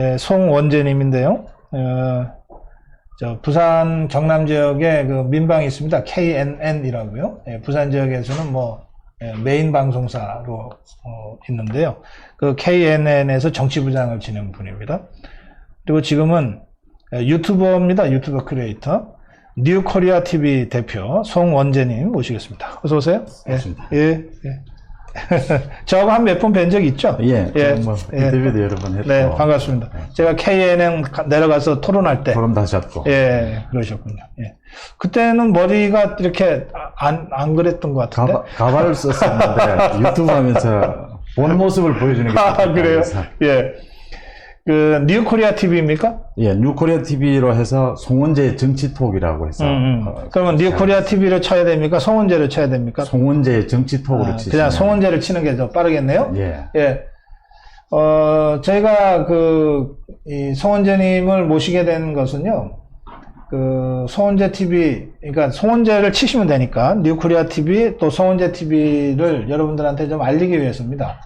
네, 송원재님인데요. 부산 경남 지역에 그 민방이 있습니다. KNN이라고요. 부산 지역에서는 메인 방송사로 있는데요. 그 KNN에서 정치부장을 지낸 분입니다. 그리고 지금은 유튜버입니다. 유튜버 크리에이터. 뉴코리아 TV 대표 송원재님 모시겠습니다. 어서 오세요. 반갑습니다. 예. 저하고 한 몇 번 뵌 적이 있죠? 예. 인터뷰도 여러 번 했고. 네, 반갑습니다. 제가 KNN 내려가서 토론할 때. 토론도 하셨고. 예, 그러셨군요. 예. 그때는 머리가 이렇게 안 그랬던 것 같은데. 가발을 썼었는데 유튜브 하면서 본 모습을 보여주는 게. 그래요? 예. 그, 뉴코리아 TV입니까? 예, 뉴코리아 TV로 해서 송원재 정치톡이라고 해서. 그러면 뉴코리아 TV를 쳐야 됩니까? 송원재를 쳐야 됩니까? 송원재 정치톡으로 치시면. 그냥 송원재를 치는 게 더 빠르겠네요? 예. 예. 저희가 이 송원재님을 모시게 된 것은요, 그, 송원재 TV, 그러니까 송원재를 치시면 되니까, 뉴코리아 TV 또 송원재 TV를 여러분들한테 좀 알리기 위해서입니다.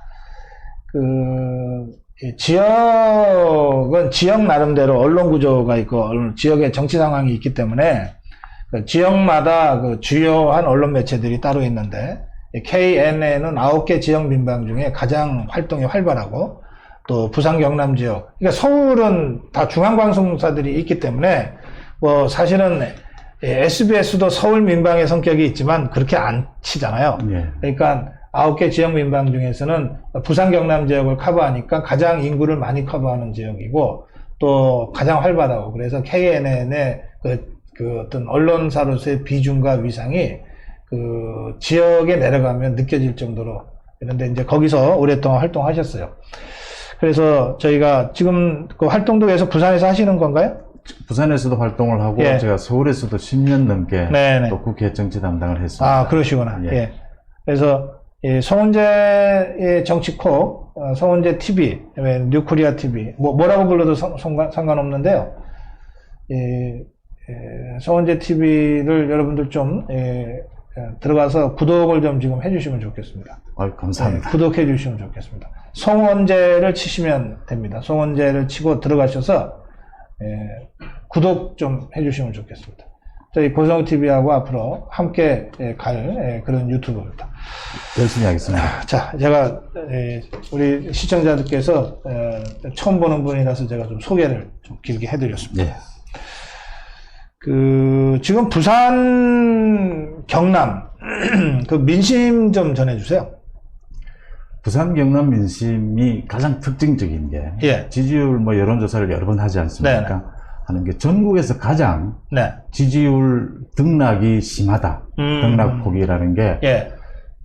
지역은 지역 나름대로 언론 구조가 있고 지역의 정치 상황이 있기 때문에 그 지역마다 그 주요한 언론 매체들이 따로 있는데 KNN은 9개 지역 민방 중에 가장 활동이 활발하고 또 부산 경남 지역, 그러니까 서울은 다 중앙방송사들이 있기 때문에 사실은 SBS도 서울 민방의 성격이 있지만 그렇게 안 치잖아요. 예. 그러니까 9개 지역 민방 중에서는 부산 경남 지역을 커버하니까 가장 인구를 많이 커버하는 지역이고 또 가장 활발하고, 그래서 KNN의 그 어떤 언론사로서의 비중과 위상이 그 지역에 내려가면 느껴질 정도로, 그런데 이제 거기서 오랫동안 활동하셨어요. 그래서 저희가 지금 그 활동도 계속 부산에서 하시는 건가요? 부산에서도 활동을 하고, 예. 제가 서울에서도 10년 넘게 네네. 또 국회 정치 담당을 했습니다. 아, 그러시구나. 예. 예. 그래서 송원재의 정치콕, 송원재 TV, 뉴코리아 TV, 뭐라고 불러도 상관없는데요. 송원재 TV를 여러분들 좀 들어가서 구독을 좀 지금 해주시면 좋겠습니다. 감사합니다. 구독해 주시면 좋겠습니다. 송원재를 치시면 됩니다. 송원재를 치고 들어가셔서 구독 좀 해주시면 좋겠습니다. 저희 고성TV하고 앞으로 함께 갈 그런 유튜브입니다. 열심히 하겠습니다. 자, 제가 우리 시청자들께서 처음 보는 분이라서 제가 좀 소개를 좀 길게 해드렸습니다. 예. 지금 부산 경남 그 민심 좀 전해주세요. 부산 경남 민심이 가장 특징적인 게, 예. 지지율 여론조사를 여러 번 하지 않습니까? 네네. 하는 게 전국에서 가장 네. 지지율 등락이 심하다. 등락폭이라는 게, 예.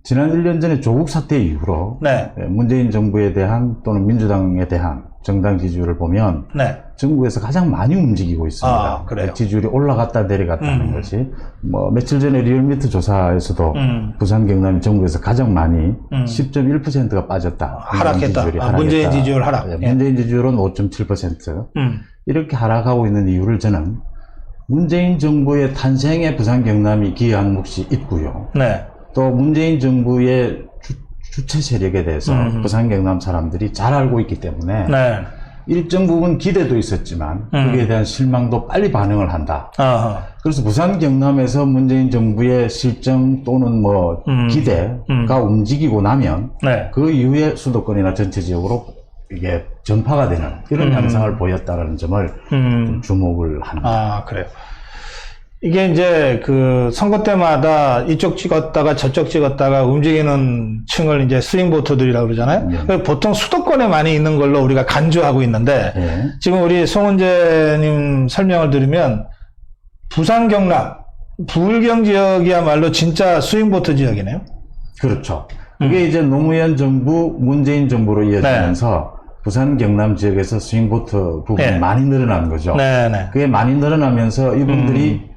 지난 1년 전에 조국 사태 이후로 네. 문재인 정부에 대한 또는 민주당에 대한 정당 지지율을 보면 네. 전국에서 가장 많이 움직이고 있습니다. 아, 그래요? 지지율이 올라갔다 내려갔다는 것이, 며칠 전에 리얼미터 조사에서도 부산 경남이 전국에서 가장 많이 10.1%가 빠졌다. 하락했다. 문재인 지지율 하락. 네, 문재인 지지율은 5.7%. 이렇게 하락하고 있는 이유를 저는 문재인 정부의 탄생에 부산 경남이 기여한 몫이 있고요. 네. 또 문재인 정부의 주체 세력에 대해서 부산 경남 사람들이 잘 알고 있기 때문에, 네. 일정 부분 기대도 있었지만 거기에 대한 실망도 빨리 반응을 한다. 아하. 그래서 부산 경남에서 문재인 정부의 실정 또는 기대가 움직이고 나면 네. 그 이후에 수도권이나 전체 지역으로 이게 전파가 되는 이런 현상을 보였다는 점을 좀 주목을 합니다. 아, 그래요. 이게 이제 그 선거 때마다 이쪽 찍었다가 저쪽 찍었다가 움직이는 층을 이제 스윙보터들이라고 그러잖아요. 네. 보통 수도권에 많이 있는 걸로 우리가 간주하고 있는데, 네. 지금 우리 송원재님 설명을 들으면 부산 경남 부울경 지역이야말로 진짜 스윙보터 지역이네요. 그렇죠. 그게 이제 노무현 정부, 문재인 정부로 이어지면서 부산 경남 지역에서 스윙보터 부분이 많이 늘어난 거죠. 네네. 그게 많이 늘어나면서 이분들이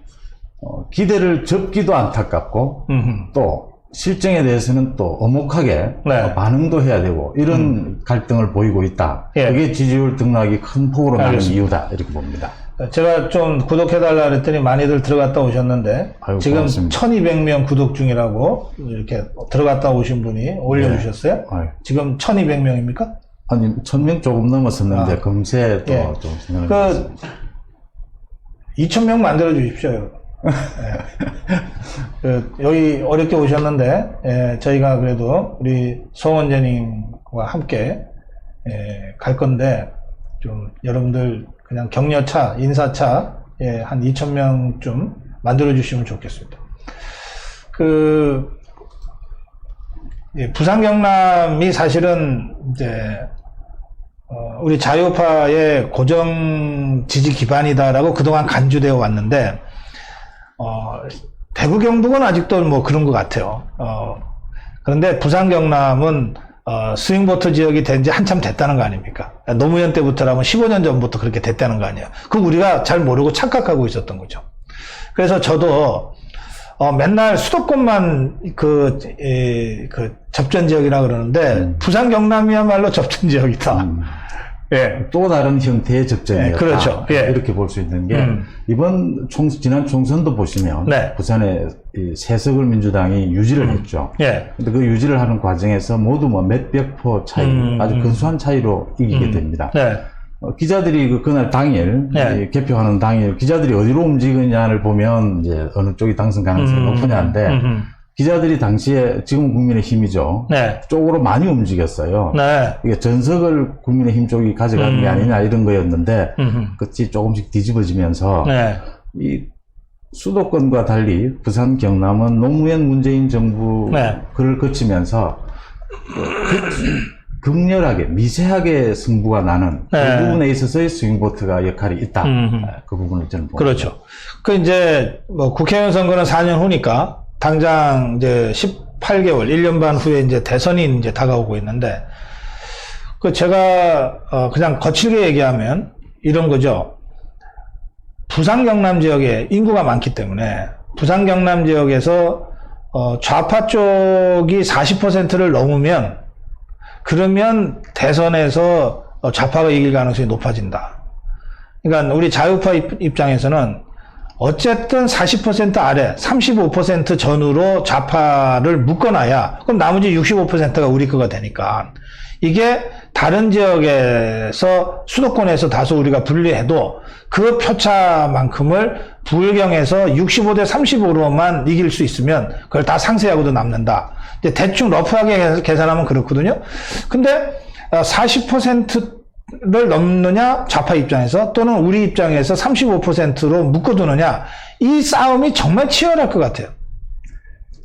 기대를 접기도 안타깝고 또 실정에 대해서는 또 엄혹하게 반응도 해야 되고 이런 갈등을 보이고 있다. 그게 지지율 등락이 큰 폭으로 나는 이유다, 이렇게 봅니다. 제가 좀 구독해달라 그랬더니 많이들 들어갔다 오셨는데, 아이고, 지금 고맙습니다. 1200명 구독 중이라고 이렇게 들어갔다 오신 분이 올려주셨어요. 네. 지금 1200명입니까? 아니, 1000명 조금 넘었었는데, 금세 또 예. 좀 생각을 2,000명 만들어 주십시오. 여기 어렵게 오셨는데, 저희가 그래도 우리 송원재님과 함께, 갈 건데, 좀 여러분들 그냥 격려차, 인사차, 한 2,000명쯤 만들어 주시면 좋겠습니다. 부산 경남이 사실은 이제 우리 자유파의 고정 지지 기반이다라고 그동안 간주되어 왔는데 대구 경북은 아직도 뭐 그런 것 같아요. 그런데 부산 경남은 스윙보트 지역이 된 지 한참 됐다는 거 아닙니까? 노무현 때부터라면 15년 전부터 그렇게 됐다는 거 아니에요. 그거 우리가 잘 모르고 착각하고 있었던 거죠. 그래서 저도 맨날 수도권만 접전 지역이라 그러는데 부산 경남이야말로 접전 지역이다. 예. 또 다른 형태의 접전이었다. 예, 그렇죠. 예. 이렇게 볼 수 있는 게 지난 총선도 보시면 네. 부산에 세석을 민주당이 유지를 했죠. 예. 근데 그 유지를 하는 과정에서 모두 뭐 몇백 표 차이, 아주 근소한 차이로 이기게 됩니다. 네. 기자들이 그날 당일, 네. 개표하는 당일, 기자들이 어디로 움직이냐를 보면 이제 어느 쪽이 당선 가능성이 높으냐인데, 기자들이 당시에 지금 국민의힘이죠. 네. 쪽으로 많이 움직였어요. 네. 이게 전석을 국민의힘 쪽이 가져가는 게 아니냐 이런 거였는데, 그것이 조금씩 뒤집어지면서, 네. 이 수도권과 달리 부산 경남은 노무현 문재인 정부 네. 그를 거치면서 극렬하게 미세하게 승부가 나는 네. 그 부분에 있어서의 스윙보트가 역할이 있다. 그 부분을 저는 봅니다. 그렇죠. 이제 뭐 국회의원 선거는 4년 후니까 당장 이제 18개월, 1년 반 후에 이제 대선이 이제 다가오고 있는데 제가 그냥 거칠게 얘기하면 이런 거죠. 부산 경남 지역에 인구가 많기 때문에 부산 경남 지역에서 좌파 쪽이 40%를 넘으면 그러면 대선에서 좌파가 이길 가능성이 높아진다. 그러니까 우리 자유파 입장에서는 어쨌든 40% 아래 35% 전후로 좌파를 묶어놔야 그럼 나머지 65%가 우리 거가 되니까 이게 다른 지역에서 수도권에서 다소 우리가 분리해도 그 표차만큼을 부울경에서 65대 35로만 이길 수 있으면 그걸 다 상쇄하고도 남는다. 대충 러프하게 계산하면 그렇거든요. 근데 40%를 넘느냐 좌파 입장에서 또는 우리 입장에서 35%로 묶어두느냐 이 싸움이 정말 치열할 것 같아요.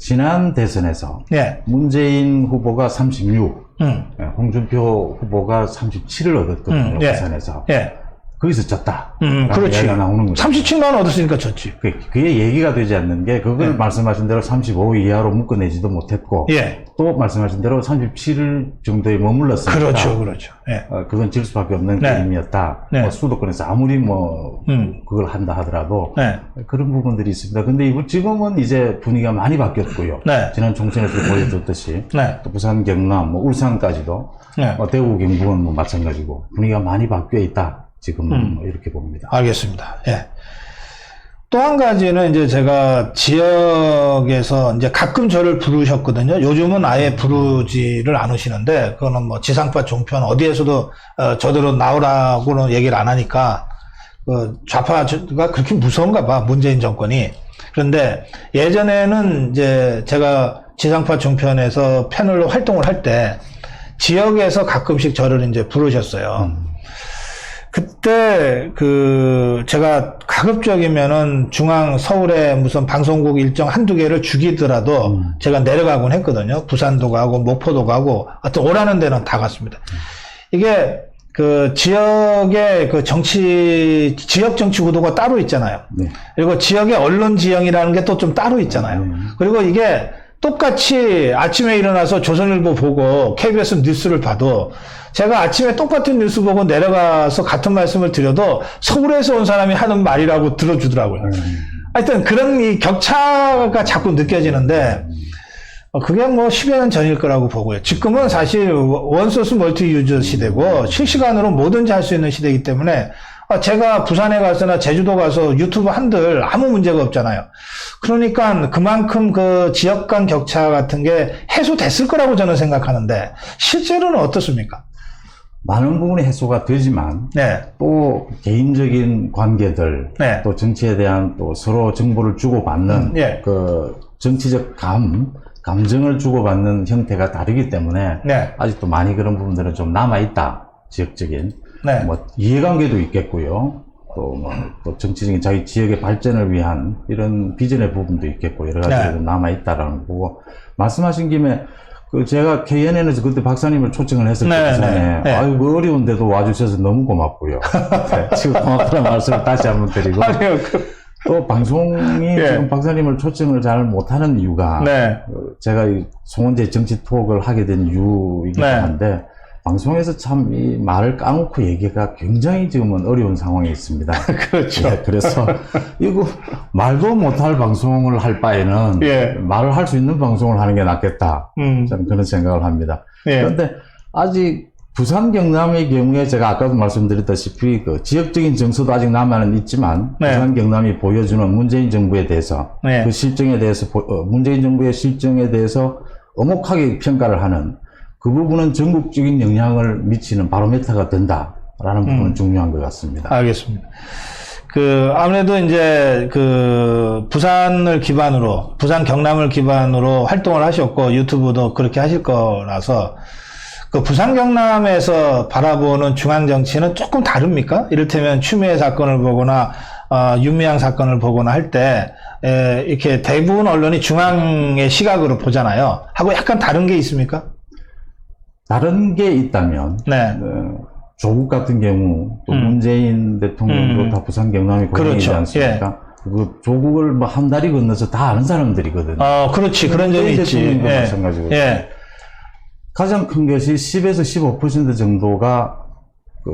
지난 대선에서 네. 문재인 후보가 36, 홍준표 후보가 37을 얻었거든요. 부산에서. 예. 거기서 졌다. 그렇지. 나오는 거죠. 37만 원 얻었으니까 졌지. 그게 얘기가 되지 않는 게 그걸 말씀하신 대로 35 이하로 묶어내지도 못했고 예. 또 말씀하신 대로 37 정도에 머물렀으니까 그렇죠. 예. 그건 질 수밖에 없는 네. 게임이었다. 네. 뭐 수도권에서 아무리 그걸 한다 하더라도 네. 그런 부분들이 있습니다. 근데 지금은 이제 분위기가 많이 바뀌었고요. 네. 지난 총선에서 보여줬듯이 네. 또 부산, 경남, 울산까지도 네. 대구, 경북은 마찬가지고 분위기가 많이 바뀌어 있다. 지금 이렇게 봅니다. 알겠습니다. 예. 또 한 가지는 이제 제가 지역에서 이제 가끔 저를 부르셨거든요. 요즘은 아예 부르지를 않으시는데, 그거는 뭐 지상파 종편 어디에서도 저대로 나오라고는 얘기를 안 하니까, 좌파가 그렇게 무서운가 봐, 문재인 정권이. 그런데 예전에는 이제 제가 지상파 종편에서 패널로 활동을 할 때, 지역에서 가끔씩 저를 이제 부르셨어요. 그때 제가 가급적이면은 중앙 서울에 무슨 방송국 일정 한두 개를 죽이더라도 제가 내려가곤 했거든요. 부산도 가고 목포도 가고 하여튼 오라는 데는 다 갔습니다. 이게 지역의 지역 정치 구도가 따로 있잖아요. 네. 그리고 지역의 언론 지형이라는 게 또 좀 따로 있잖아요. 그리고 이게 똑같이 아침에 일어나서 조선일보 보고 KBS 뉴스를 봐도 제가 아침에 똑같은 뉴스 보고 내려가서 같은 말씀을 드려도 서울에서 온 사람이 하는 말이라고 들어주더라고요. 하여튼 그런 이 격차가 자꾸 느껴지는데 그게 뭐 10여 년 전일 거라고 보고요. 지금은 사실 원소스 멀티 유저 시대고 실시간으로 뭐든지 할 수 있는 시대이기 때문에 제가 부산에 가서나 제주도 가서 유튜브 한들 아무 문제가 없잖아요. 그러니까 그만큼 지역 간 격차 같은 게 해소됐을 거라고 저는 생각하는데 실제로는 어떻습니까? 많은 부분이 해소가 되지만 네. 또 개인적인 관계들 네. 또 정치에 대한 또 서로 정보를 주고받는 예. 그 정치적 감정을 주고받는 형태가 다르기 때문에 네. 아직도 많이 그런 부분들은 좀 남아있다. 지역적인 네. 뭐 이해관계도 있겠고요. 또 정치적인 자기 지역의 발전을 위한 이런 비전의 부분도 있겠고 여러 가지가 네. 좀 남아있다라는 거고 말씀하신 김에 그 제가 KNN에서 그때 박사님을 초청을 했을 때 전에 네. 아유 그 어려운데도 와주셔서 너무 고맙고요. 네, 지금 고맙다는 말씀을 다시 한번 드리고 아니요. 또 방송이 예. 지금 박사님을 초청을 잘 못하는 이유가 네. 제가 이 송원재 정치 톡을 하게 된 이유이기도 네. 한데 방송에서 참 이 말을 까놓고 얘기가 굉장히 지금은 어려운 상황에 있습니다. 그렇죠. 예, 그래서 이거 말도 못할 방송을 할 바에는 예. 말을 할 수 있는 방송을 하는 게 낫겠다. 저는 그런 생각을 합니다. 예. 그런데 아직 부산 경남의 경우에 제가 아까도 말씀드렸다시피 그 지역적인 정서도 아직 남아는 있지만 네. 부산 경남이 보여주는 문재인 정부에 대해서 네. 그 실정에 대해서 문재인 정부의 실정에 대해서 엄혹하게 평가를 하는 그 부분은 전국적인 영향을 미치는 바로메터가 된다라는 부분은 중요한 것 같습니다. 알겠습니다. 아무래도 이제 부산을 기반으로, 부산 경남을 기반으로 활동을 하셨고, 유튜브도 그렇게 하실 거라서, 부산 경남에서 바라보는 중앙 정치는 조금 다릅니까? 이를테면 추미애 사건을 보거나, 윤미향 사건을 보거나 할 때, 이렇게 대부분 언론이 중앙의 시각으로 보잖아요. 하고 약간 다른 게 있습니까? 다른 게 있다면 네. 조국 같은 경우 또 문재인 대통령도 다 부산 경남이 고향이지 그렇죠. 않습니까? 그 조국을 뭐 한 다리 건너서 다 아는 사람들이거든요. 그렇지. 그런 점이 있지. 대통령도 예. 마찬가지거든요. 예. 가장 큰 것이 10에서 15% 정도가 그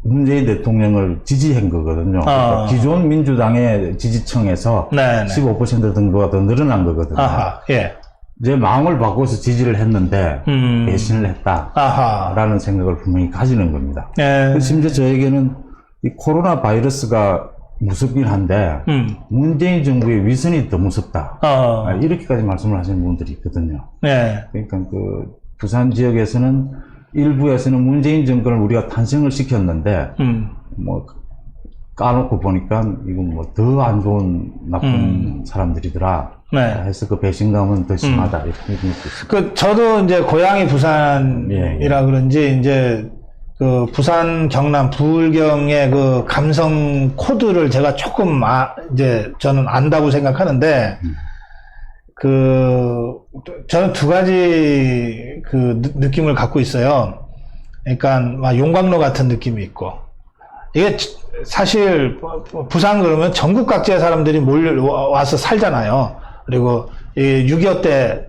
문재인 대통령을 지지한 거거든요. 그러니까 기존 민주당의 지지층에서 네, 네. 15% 정도가 더 늘어난 거거든요. 아하. 예. 이제 마음을 바꿔서 지지를 했는데 배신을 했다라는 생각을 분명히 가지는 겁니다. 예. 심지어 저에게는 이 코로나 바이러스가 무섭긴 한데 문재인 정부의 위선이 더 무섭다. 이렇게까지 말씀을 하시는 분들이 있거든요. 네. 그러니까 부산 지역에서는 일부에서는 문재인 정권을 우리가 탄생을 시켰는데 뭐 까놓고 보니까 이건 뭐 더 안 좋은 나쁜 사람들이더라. 네. 해서 그 배신감은 더 심하다. 이렇게 느낄 수 있습니다. 저도 이제 고향이 부산이라 그런지 이제 부산 경남 부울경의 감성 코드를 제가 조금 이제 저는 안다고 생각하는데 저는 두 가지 느낌을 갖고 있어요. 그러니까 막 용광로 같은 느낌이 있고 이게 사실 부산 그러면 전국 각지의 사람들이 몰려와서 살잖아요. 그리고 6.25 때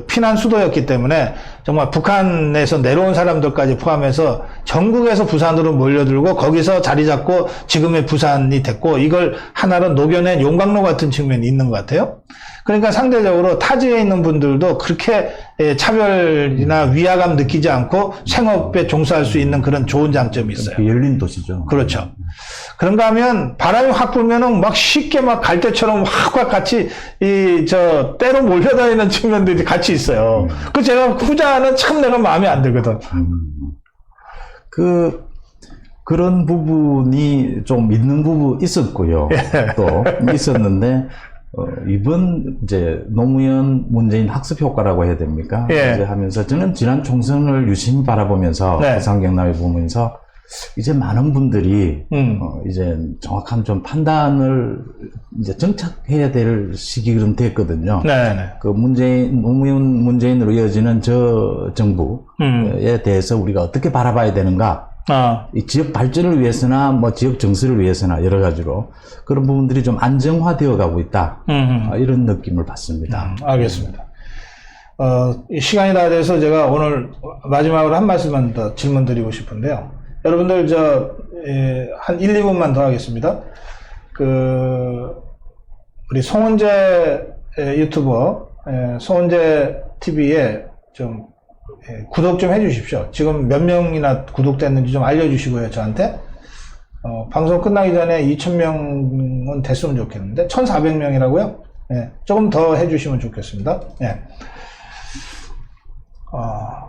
피난 수도였기 때문에 정말 북한에서 내려온 사람들까지 포함해서 전국에서 부산으로 몰려들고 거기서 자리 잡고 지금의 부산이 됐고 이걸 하나로 녹여낸 용광로 같은 측면이 있는 것 같아요. 그러니까 상대적으로 타지에 있는 분들도 그렇게 차별이나 위화감 느끼지 않고 생업에 종사할 수 있는 그런 좋은 장점이 있어요. 열린 도시죠. 그렇죠. 그런가 하면 바람이 확 불면은 막 쉽게 막 갈대처럼 확 같이 때로 몰려다니는 측면들이 같이 있어요. 제가 후자는 참 내가 마음에 안 들거든. 그런 부분이 좀 있는 부분 있었고요. 예. 또 있었는데 이번 이제 노무현 문재인 학습 효과라고 해야 됩니까? 예. 이제 하면서 저는 지난 총선을 유심히 바라보면서 네. 부산 경남에 보면서 이제 많은 분들이 이제 정확한 좀 판단을 이제 정착해야 될 시기가 됐거든요. 네네. 노무현 문재인으로 이어지는 저 정부에 대해서 우리가 어떻게 바라봐야 되는가? 이 지역 발전을 위해서나 뭐 지역 정서를 위해서나 여러 가지로 그런 부분들이 좀 안정화되어 가고 있다. 이런 느낌을 받습니다. 알겠습니다. 시간이 다 돼서 제가 오늘 마지막으로 한 말씀만 더 질문 드리고 싶은데요. 여러분들 한 1, 2분만 더 하겠습니다. 우리 송원재 유튜버, 송원재 TV에 구독 좀 해주십시오. 지금 몇 명이나 구독됐는지 좀 알려주시고요, 저한테. 방송 끝나기 전에 2,000명은 됐으면 좋겠는데, 1,400명이라고요? 네, 조금 더 해주시면 좋겠습니다. 네.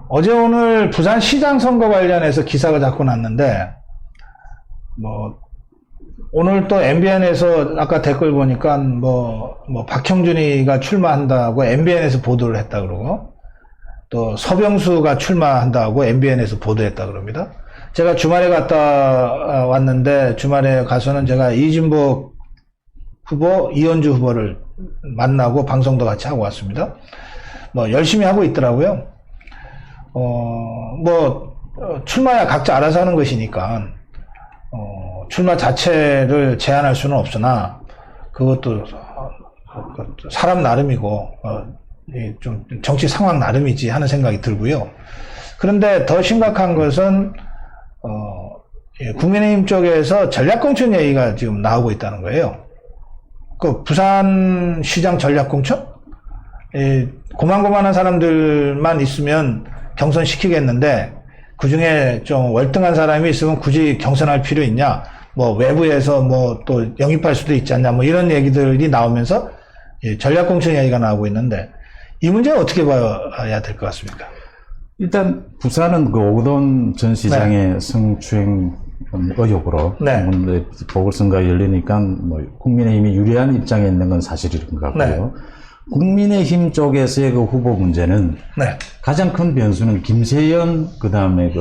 어제 오늘 부산시장 선거 관련해서 기사가 자꾸 났는데, 오늘 또 MBN에서 아까 댓글 보니까 박형준이가 출마한다고 MBN에서 보도를 했다 그러고, 또 서병수가 출마한다고 MBN에서 보도했다 그럽니다. 제가 주말에 갔다 왔는데, 주말에 가서는 제가 이진복 후보, 이현주 후보를 만나고 방송도 같이 하고 왔습니다. 열심히 하고 있더라고요. 출마야 각자 알아서 하는 것이니까, 출마 자체를 제한할 수는 없으나, 그것도 사람 나름이고, 좀 정치 상황 나름이지 하는 생각이 들고요. 그런데 더 심각한 것은, 국민의힘 쪽에서 전략공천 얘기가 지금 나오고 있다는 거예요. 그 부산시장 전략공천? 고만고만한 사람들만 있으면 경선시키겠는데, 그 중에 좀 월등한 사람이 있으면 굳이 경선할 필요 있냐? 외부에서 또 영입할 수도 있지 않냐? 이런 얘기들이 나오면서 전략공천 이야기가 나오고 있는데, 이 문제는 어떻게 봐야 될 것 같습니까? 일단 부산은 그 오거돈 전 시장의 네. 성추행 의혹으로 네. 보궐선거가 열리니까 국민의힘이 유리한 입장에 있는 건 사실인 것 같고요. 네. 국민의힘 쪽에서의 그 후보 문제는 네. 가장 큰 변수는 김세연 그다음에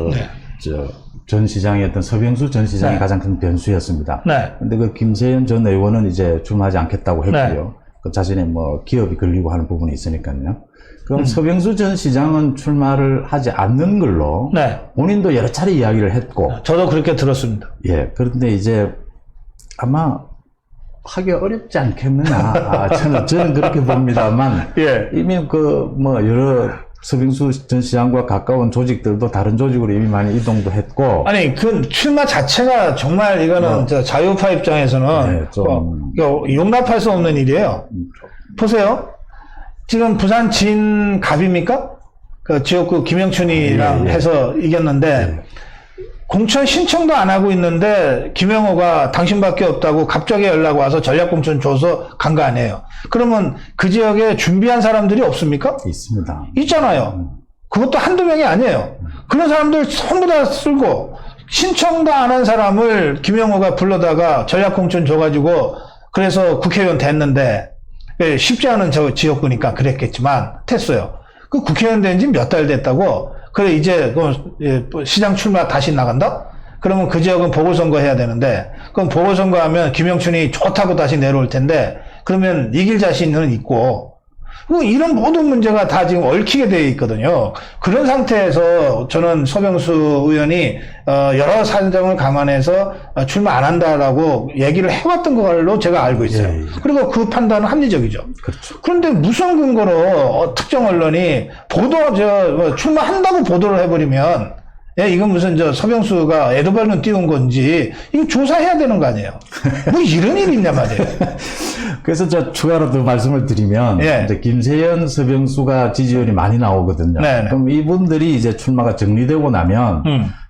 전 시장의 어떤 서병수 전 시장이 네. 가장 큰 변수였습니다. 그런데 그 김세연 전 의원은 이제 출마하지 않겠다고 했고요. 네. 그 자신의 기업이 걸리고 하는 부분이 있으니까요. 그럼 서병수 전 시장은 출마를 하지 않는 걸로 네. 본인도 여러 차례 이야기를 했고 저도 그렇게 들었습니다. 예. 그런데 이제 아마 하기 어렵지 않겠느냐. 저는 그렇게 봅니다만 예. 이미 여러 서병수 전 시장과 가까운 조직들도 다른 조직으로 이미 많이 이동도 했고. 아니, 그 출마 자체가 정말 이거는 자유파 입장에서는 네, 좀 용납할 수 없는 일이에요. 보세요. 지금 부산 진갑입니까? 그 지역구 김영춘이랑 해서 이겼는데 공천 신청도 안 하고 있는데 김영호가 당신밖에 없다고 갑자기 연락 와서 전략공천 줘서 간 거 아니에요. 그러면 그 지역에 준비한 사람들이 없습니까? 있습니다. 있잖아요. 그것도 한두 명이 아니에요. 그런 사람들 전부 다 쓸고 신청도 안 한 사람을 김영호가 불러다가 전략공천 줘가지고 그래서 국회의원 됐는데 쉽지 않은 저 지역구니까 그랬겠지만 됐어요. 그 국회의원 된 지 몇 달 됐다고 그래 이제 시장 출마 다시 나간다? 그러면 그 지역은 보궐선거 해야 되는데 그럼 보궐선거 하면 김영춘이 좋다고 다시 내려올 텐데 그러면 이길 자신은 있고 이런 모든 문제가 다 지금 얽히게 되어 있거든요. 그런 상태에서 저는 서병수 의원이 여러 사정을 감안해서 출마 안 한다라고 얘기를 해왔던 걸로 제가 알고 있어요. 예, 예. 그리고 그 판단은 합리적이죠. 그렇죠. 그런데 무슨 근거로 특정 언론이 출마한다고 보도를 해버리면 이건 무슨 서병수가 에드벌룬 띄운 건지 이거 조사해야 되는 거 아니에요. 이런 일이 있냐 말이에요. 그래서 추가로 더 말씀을 드리면 이제 김세연, 서병수가 지지율이 많이 나오거든요. 네네. 그럼 이분들이 이제 출마가 정리되고 나면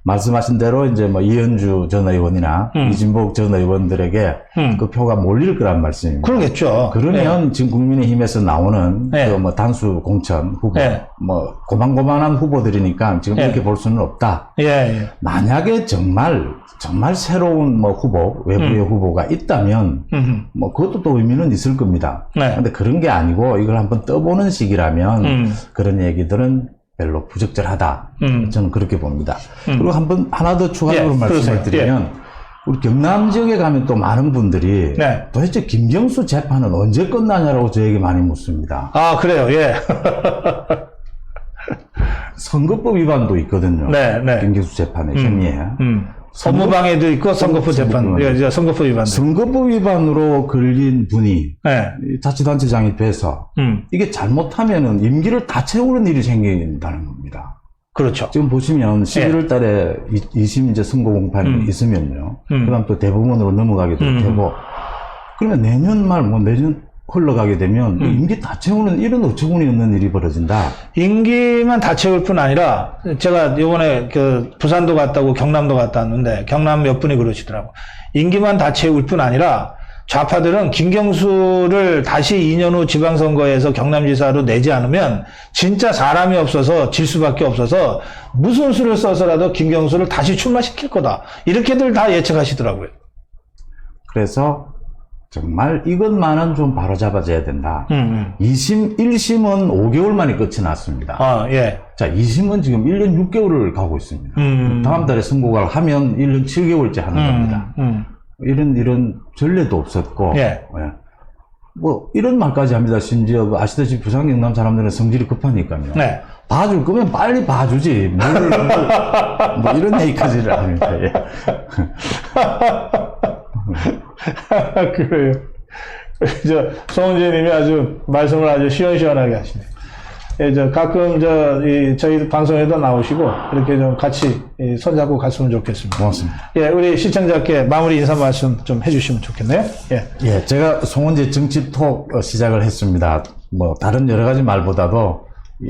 말씀하신 대로 이제 이현주 전 의원이나 이진복 전 의원들에게 그 표가 몰릴 거란 말씀입니다. 그러겠죠. 그러면 지금 국민의힘에서 나오는 단수 공천 후보, 고만고만한 후보들이니까 지금 이렇게 볼 수는 없다. 만약에 정말 새로운 후보, 외부의 후보가 있다면 그것도 또 의미는 있을 겁니다. 근데 그런 게 아니고 이걸 한번 떠보는 식이라면 그런 얘기들은 별로 부적절하다. 저는 그렇게 봅니다. 그리고 하나 더 추가적으로 말씀을 드리면 우리 경남 지역에 가면 또 많은 분들이 도대체 김경수 재판은 언제 끝나냐라고 저에게 많이 묻습니다. 아, 그래요? 예. 선거법 위반도 있거든요. 김경수 재판의 혐의에. 업무방해도 있고 선거법 재판, 선거법 위반. 선거법 위반으로 걸린 분이 자치단체장이 돼서 이게 잘못하면은 임기를 다 채우는 일이 생긴다는 겁니다. 그렇죠. 지금 보시면 11월 달에 2심 이제 선고 공판이 있으면요. 그다음 또 대법원으로 넘어가게 될 테고 그러면 내년 말 내년 흘러가게 되면 임기 다 채우는 이런 어처구니 없는 일이 벌어진다. 임기만 다 채울 뿐 아니라 제가 이번에 부산도 갔다 오고 경남도 갔다 왔는데 경남 몇 분이 그러시더라고. 임기만 다 채울 뿐 아니라 좌파들은 김경수를 다시 2년 후 지방선거에서 경남지사로 내지 않으면 진짜 사람이 없어서 질 수밖에 없어서 무슨 수를 써서라도 김경수를 다시 출마시킬 거다. 이렇게들 다 예측하시더라고요. 그래서 정말 이것만은 좀 바로잡아줘야 된다. 2심, 1심은 5개월 만에 끝이 났습니다. 아, 예. 자, 2심은 지금 1년 6개월을 가고 있습니다. 다음 달에 선고가 하면 1년 7개월째 하는 겁니다. 이런 전례도 없었고, 예. 예. 뭐, 이런 말까지 합니다. 심지어, 아시다시피 부산 경남 사람들은 성질이 급하니까요. 네. 봐줄 거면 빨리 봐주지. 뭐 이런 얘기까지를 합니다. 예. 그래요. 송은재 님이 아주 말씀을 아주 시원시원하게 하시네. 예, 가끔 저희 방송에도 나오시고 이렇게 좀 같이 손잡고 갔으면 좋겠습니다. 고맙습니다. 예, 우리 시청자께 마무리 인사 말씀 좀 해주시면 좋겠네요. 예. 예, 제가 송은재 정치톡 시작을 했습니다. 뭐 다른 여러 가지 말보다도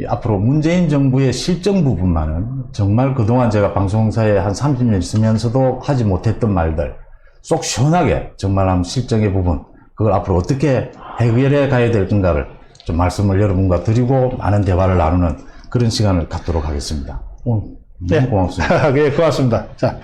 앞으로 문재인 정부의 실정 부분만은 정말 그동안 제가 방송사에 한 30년 있으면서도 하지 못했던 말들 쏙 시원하게 정말 한번 실정의 부분 그걸 앞으로 어떻게 해결해 가야 될 건가를 좀 말씀을 여러분과 드리고 많은 대화를 나누는 그런 시간을 갖도록 하겠습니다. 오늘 네. 고맙습니다. 예, 고맙습니다. 자.